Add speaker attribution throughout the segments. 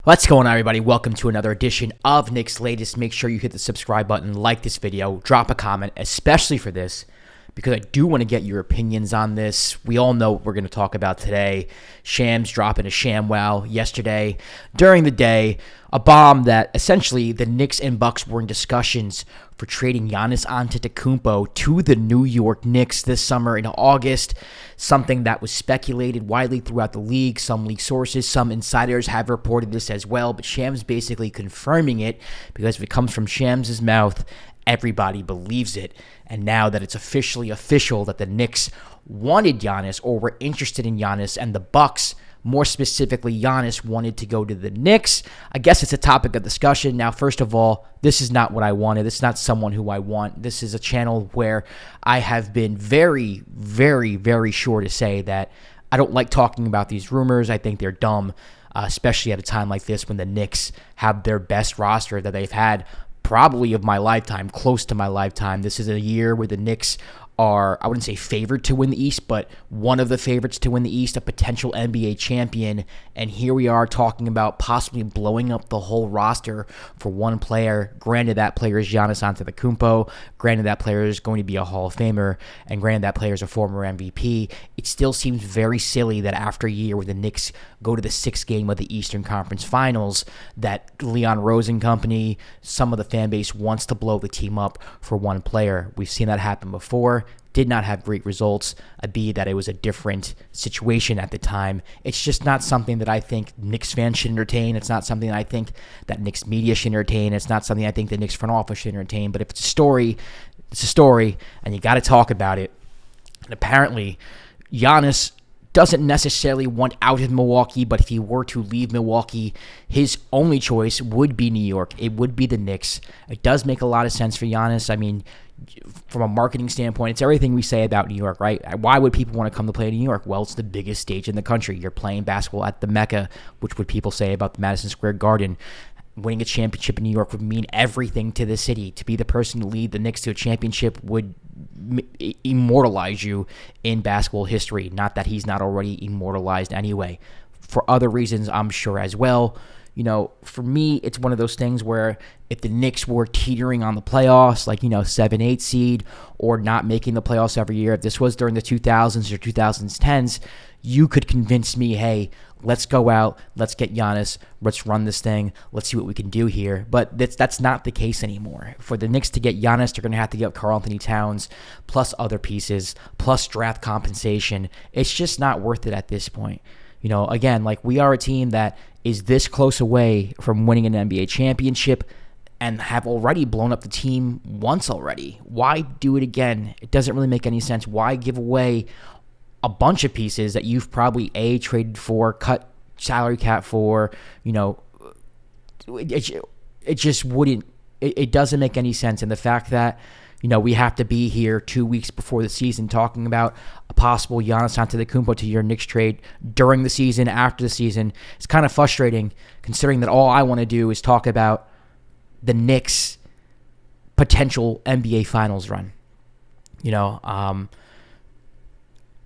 Speaker 1: What's going on, everybody? Welcome to another edition of Knicks Latest. Make sure you hit the subscribe button, like this video, drop a comment, especially for this, because I do want to get your opinions on this. We all know what we're going to talk about today. Shams dropping a ShamWow yesterday. During the day, a bomb that essentially the Knicks and Bucks were in discussions for trading Giannis Antetokounmpo to the New York Knicks this summer in August. Something that was speculated widely throughout the league. Some league sources, some insiders have reported this as well, but Shams basically confirming it, because if it comes from Shams' mouth, everybody believes it. And now that it's officially official that the Knicks wanted Giannis or were interested in Giannis, and the Bucks, more specifically Giannis, wanted to go to the Knicks, I guess it's a topic of discussion. Now, first of all, this is not what I wanted. This is not someone who I want. This is a channel where I have been very, very, very sure to say that I don't like talking about these rumors. I think they're dumb, especially at a time like this when the Knicks have their best roster that they've had probably of my lifetime, close to my lifetime. This is a year where the Knicks are, I wouldn't say favored to win the East, but one of the favorites to win the East, a potential NBA champion. And here we are talking about possibly blowing up the whole roster for one player. Granted, that player is Giannis Antetokounmpo. Granted, that player is going to be a Hall of Famer. And granted, that player is a former MVP. It still seems very silly that after a year where the Knicks go to the sixth game of the Eastern Conference Finals, that Leon Rose and company, some of the fan base wants to blow the team up for one player. We've seen that happen before. Did not have great results, be that it was a different situation at the time. It's just not something that I think Knicks fans should entertain. It's not something that I think that Knicks media should entertain. It's not something I think the Knicks front office should entertain. But if it's a story, it's a story, and you got to talk about it. And apparently, Giannis doesn't necessarily want out of Milwaukee, but if he were to leave Milwaukee, his only choice would be New York. It would be the Knicks. It does make a lot of sense for Giannis. I mean, from a marketing standpoint, it's everything we say about New York, right? Why would people want to come to play in New York? Well, it's the biggest stage in the country. You're playing basketball at the Mecca, which would people say about the Madison Square Garden. Winning a championship in New York would mean everything to the city. To be the person to lead the Knicks to a championship would immortalize you in basketball history. Not that he's not already immortalized anyway. For other reasons, I'm sure as well. You know, for me, it's one of those things where if the Knicks were teetering on the playoffs, like, 7-8 seed, or not making the playoffs every year, if this was during the 2000s or 2010s, you could convince me, hey, let's go out, let's get Giannis, let's run this thing, let's see what we can do here. But that's not the case anymore. For the Knicks to get Giannis, they're going to have to get Karl Anthony Towns, plus other pieces, plus draft compensation. It's just not worth it at this point. Again, like, we are a team that is this close away from winning an NBA championship and have already blown up the team once already. Why do it again? It doesn't really make any sense. Why give away a bunch of pieces that you've probably traded for, cut salary cap for? It just wouldn't. It doesn't make any sense. And the fact that we have to be here 2 weeks before the season talking about a possible Giannis Antetokounmpo to your Knicks trade during the season, after the season, it's kind of frustrating, considering that all I want to do is talk about the Knicks' potential NBA Finals run.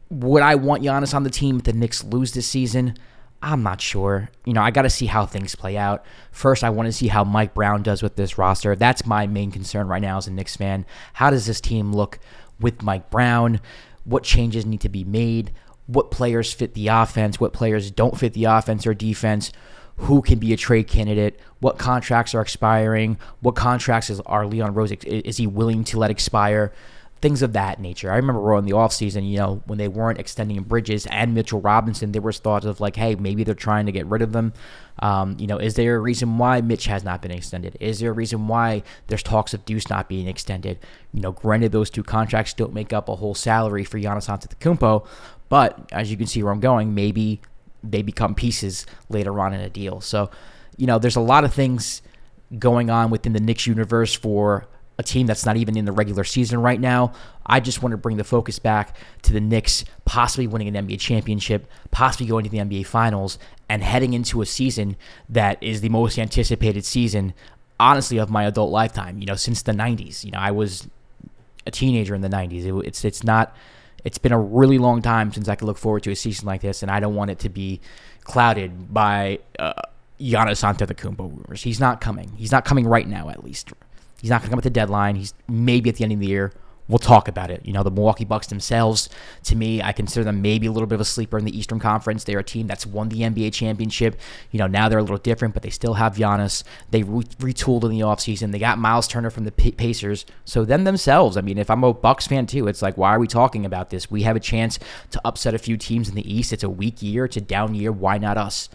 Speaker 1: Would I want Giannis on the team if the Knicks lose this season? I'm not sure. I got to see how things play out. First, I want to see how Mike Brown does with this roster. That's my main concern right now as a Knicks fan. How does this team look with Mike Brown? What changes need to be made? What players fit the offense? What players don't fit the offense or defense? Who can be a trade candidate? What contracts are expiring? What contracts are Leon Rose? Is he willing to let expire? Things of that nature. I remember in the offseason, when they weren't extending Bridges and Mitchell Robinson, there was thoughts of like, hey, maybe they're trying to get rid of them. Is there a reason why Mitch has not been extended? Is there a reason why there's talks of Deuce not being extended? Granted, those two contracts don't make up a whole salary for Giannis Antetokounmpo, but as you can see where I'm going, maybe they become pieces later on in a deal. So, there's a lot of things going on within the Knicks universe for a team that's not even in the regular season right now. I just want to bring the focus back to the Knicks possibly winning an NBA championship, possibly going to the NBA Finals, and heading into a season that is the most anticipated season, honestly, of my adult lifetime, since the 90s. I was a teenager in the 90s. It's been a really long time since I could look forward to a season like this, and I don't want it to be clouded by Giannis Antetokounmpo rumors. He's not coming. He's not coming right now, at least. He's not going to come at the deadline. He's maybe at the end of the year. We'll talk about it. The Milwaukee Bucks themselves, to me, I consider them maybe a little bit of a sleeper in the Eastern Conference. They're a team that's won the NBA championship. Now they're a little different, but they still have Giannis. They retooled in the offseason. They got Miles Turner from the Pacers. So them themselves, if I'm a Bucks fan too, it's like, why are we talking about this? We have a chance to upset a few teams in the East. It's a weak year. It's a down year. Why not us?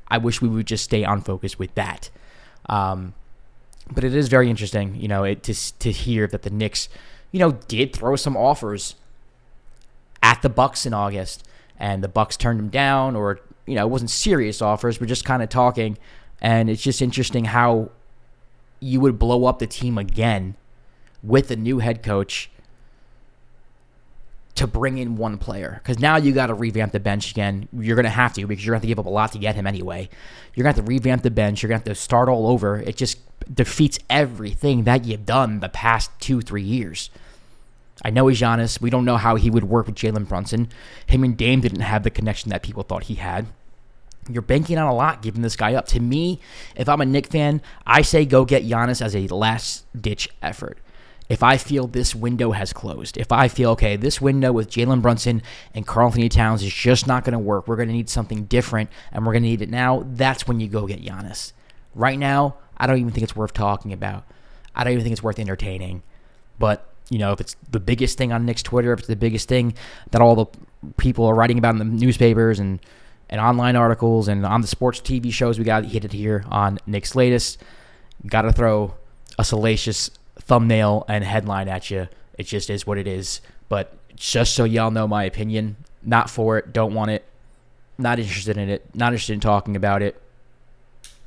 Speaker 1: I wish we would just stay on focus with that. But it is very interesting, to hear that the Knicks did throw some offers at the Bucks in August, and the Bucks turned them down, or, it wasn't serious offers, but just kind of talking. And it's just interesting how you would blow up the team again with a new head coach to bring in one player. Because now you got to revamp the bench again. You're going to have to, because you're going to have to give up a lot to get him anyway. You're going to have to revamp the bench. You're going to have to start all over. It just defeats everything that you've done the past 2-3 years. I know he's Giannis. We don't know how he would work with Jalen Brunson. Him and Dame didn't have the connection that people thought he had. You're banking on a lot giving this guy up. To me, if I'm a Knicks fan, I say go get Giannis as a last-ditch effort. If I feel this window has closed, if I feel, okay, this window with Jalen Brunson and Karl-Anthony Towns is just not going to work, we're going to need something different, and we're going to need it now, that's when you go get Giannis. Right now, I don't even think it's worth talking about. I don't even think it's worth entertaining. But, if it's the biggest thing on Knicks Twitter, if it's the biggest thing that all the people are writing about in the newspapers and online articles and on the sports TV shows, we got hit it here on Knicks Latest. Got to throw a salacious thumbnail and headline at you. It just is what it is. But just so y'all know my opinion, not for it, don't want it, not interested in it, not interested in talking about it.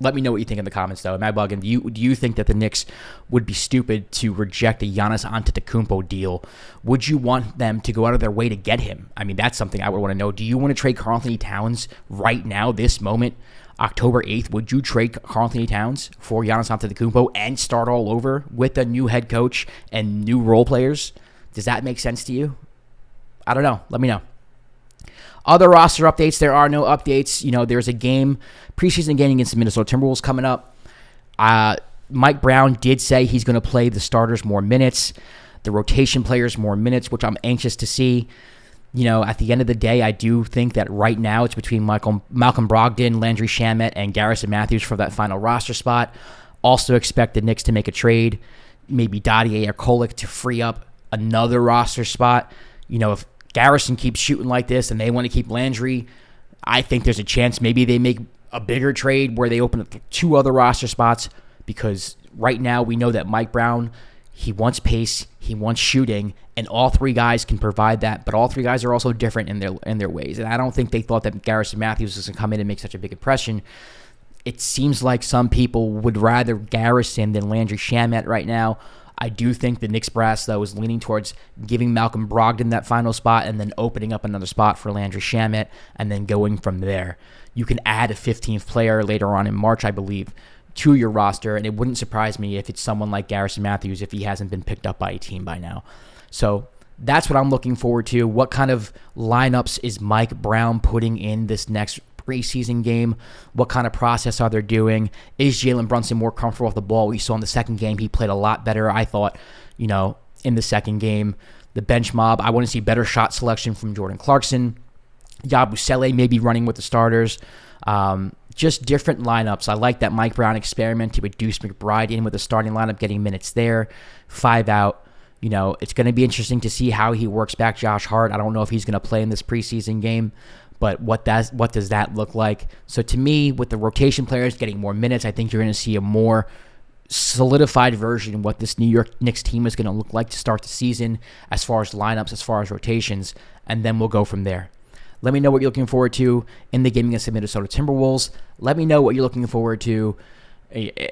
Speaker 1: Let me know what you think in the comments, though. Am I bugging? Do you think that the Knicks would be stupid to reject a Giannis Antetokounmpo deal? Would you want them to go out of their way to get him? That's something I would want to know. Do you want to trade Karl-Anthony Towns right now, this moment, October 8th? Would you trade Karl-Anthony Towns for Giannis Antetokounmpo and start all over with a new head coach and new role players? Does that make sense to you? I don't know. Let me know. Other roster updates, there are no updates. There's a preseason game against the Minnesota Timberwolves coming up. Mike Brown did say he's going to play the starters more minutes, the rotation players more minutes, which I'm anxious to see. At the end of the day, I do think that right now it's between Malcolm Brogdon, Landry Shamet, and Garrison Matthews for that final roster spot. Also expect the Knicks to make a trade, maybe Dottie or Kolek, to free up another roster spot. If Garrison keeps shooting like this and they want to keep Landry, I think there's a chance maybe they make a bigger trade where they open up 2 other roster spots, because right now we know that Mike Brown, he wants pace, he wants shooting, and all 3 guys can provide that, but all 3 guys are also different in their ways. And I don't think they thought that Garrison Matthews was going to come in and make such a big impression. It seems like some people would rather Garrison than Landry Shamet right now. I do think the Knicks brass, though, is leaning towards giving Malcolm Brogdon that final spot and then opening up another spot for Landry Shamet and then going from there. You can add a 15th player later on in March, I believe, to your roster, and it wouldn't surprise me if it's someone like Garrison Matthews if he hasn't been picked up by a team by now. So that's what I'm looking forward to. What kind of lineups is Mike Brown putting in this next preseason game? What kind of process are they doing? Is Jalen Brunson more comfortable with the ball? We saw in the second game he played a lot better, I thought, in the second game. The bench mob, I want to see better shot selection from Jordan Clarkson. Yabusele maybe running with the starters. Just different lineups. I like that Mike Brown experimented with Deuce McBride in with the starting lineup, getting minutes there. 5 out. It's going to be interesting to see how he works back Josh Hart. I don't know if he's going to play in this preseason game, but what does that look like? So to me, with the rotation players getting more minutes, I think you're going to see a more solidified version of what this New York Knicks team is going to look like to start the season, as far as lineups, as far as rotations, and then we'll go from there. Let me know what you're looking forward to in the game against the Minnesota Timberwolves. Let me know what you're looking forward to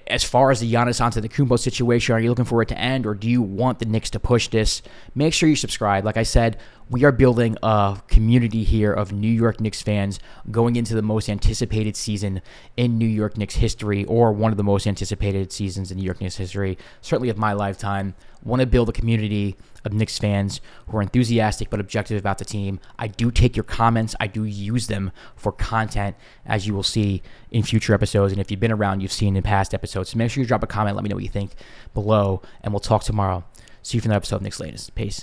Speaker 1: as far as the Giannis Antetokounmpo situation. Are you looking for it to end, or do you want the Knicks to push this? Make sure you subscribe. Like I said, We are building a community here of New York Knicks fans going into the most anticipated season in New York Knicks history, or one of the most anticipated seasons in New York Knicks history, certainly of my lifetime. Want to build a community of Knicks fans who are enthusiastic but objective about the team. I do take your comments. I do use them for content, as you will see in future episodes. And if you've been around, you've seen in past episodes. So make sure you drop a comment. Let me know what you think below, and we'll talk tomorrow. See you for another episode of Knicks Latest. Peace.